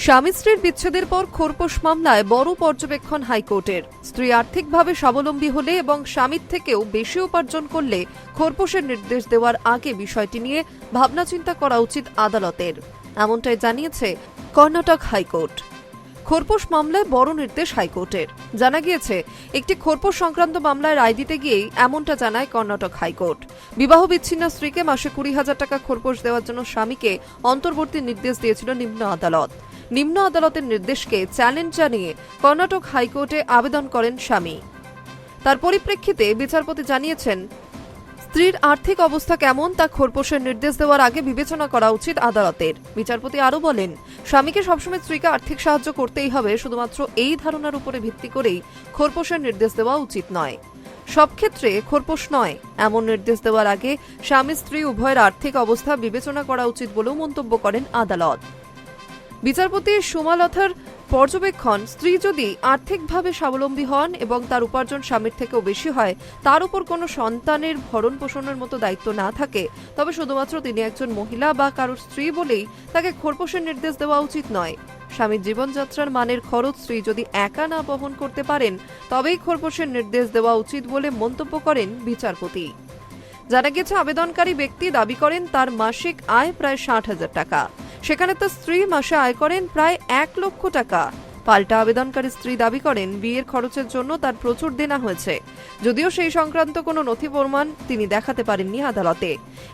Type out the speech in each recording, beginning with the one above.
স্বামী স্ত্রীর বিচ্ছেদের পর খোরপোশ মামলায় বড় পর্যবেক্ষণ হাইকোর্টের। স্ত্রী আর্থিকভাবে স্বাবলম্বী হলে এবং স্বামীর থেকেও বেশি উপার্জন করলে খোরপোশের নির্দেশ দেওয়ার আগে বিষয়টি নিয়ে ভাবনা চিন্তা করা উচিত আদালতের, এমনটাই জানিয়েছে কর্ণাটক হাইকোর্ট। খোরপোশ মামলায় বড় নির্দেশ হাইকোর্টের। জানা গিয়েছে, একটি খোরপোশ সংক্রান্ত মামলায় রায় দিতে গিয়েই এমনটা জানায় কর্ণাটক হাইকোর্ট। বিবাহ বিচ্ছিন্ন স্ত্রীকে মাসে 20,000 টাকা খোরপোশ দেওয়ার জন্য স্বামীকে অন্তর্বর্তী নির্দেশ দিয়েছিল নিম্ন আদালত। নিম্ন আদালতের নির্দেশকে চ্যালেঞ্জ জানিয়ে কর্ণাটক হাইকোর্টে আবেদন করেন স্বামী। তার পরিপ্রেক্ষিতে বিচারপতি জানিয়েছেন, স্ত্রীর আর্থিক অবস্থা কেমন তা খোরপোশের নির্দেশ দেওয়ার আগে বিবেচনা করা উচিত আদালতের। বিচারপতি আরও বলেন, স্বামীকে সবসময় স্ত্রীকে আর্থিক সাহায্য করতেই হবে, শুধুমাত্র এই ধারণার উপরে ভিত্তি করেই খোরপোশের নির্দেশ দেওয়া উচিত নয়। সব ক্ষেত্রে খোরপোশ নয় এমন নির্দেশ দেওয়ার আগে স্বামী স্ত্রী উভয়ের আর্থিক অবস্থা বিবেচনা করা উচিত বলেও মন্তব্য করেন আদালত। বিচারপতি সুমালথার পর্যবেক্ষণ, স্ত্রী যদি আর্থিকভাবে স্বাবলম্বী হন এবং তার উপার্জন স্বামীর থেকেও বেশি হয়, তার উপর কোনো সন্তানের ভরণ পোষণের মতো দায়িত্ব না থাকে, তবে শুধুমাত্র তিনি একজন মহিলা বা কারোর স্ত্রী বলেই তাকে খোরপোশের নির্দেশ দেওয়া উচিত নয়। স্বামীর জীবনযাত্রার মানের খরচ স্ত্রী যদি একা না বহন করতে পারেন, তবেই খোরপোশের নির্দেশ দেওয়া উচিত বলে মন্তব্য করেন বিচারপতি। জানা গেছে, আবেদনকারী ব্যক্তি দাবি করেন তার মাসিক আয় প্রায় 60,000 টাকা, সেখানে তার স্ত্রী মাসে আয় করেন প্রায় 1 লক্ষ টাকা। পাল্টা আবেদনকারী স্ত্রী দাবি করেন বিয়ের খরচের জন্য তার প্রচুর দেনা হয়েছে, যদিও সেই সংক্রান্ত কোনো নথি প্রমাণ তিনি দেখাতে পারেননি আদালতে।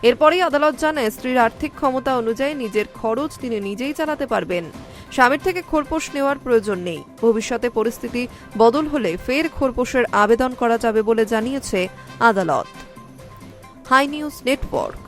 এরপরেই আদালত জানায়, স্ত্রীর আর্থিক ক্ষমতা অনুযায়ী নিজের খরচ তিনি নিজেই চালাতে পারবেন। স্বামীর থেকে খোরপোশ নেওয়ার প্রয়োজন নেই। ভবিষ্যতে পরিস্থিতি বদল হলে ফের খোরপোশের আবেদন করা যাবে বলে জানিয়েছে আদালত। Hi News network.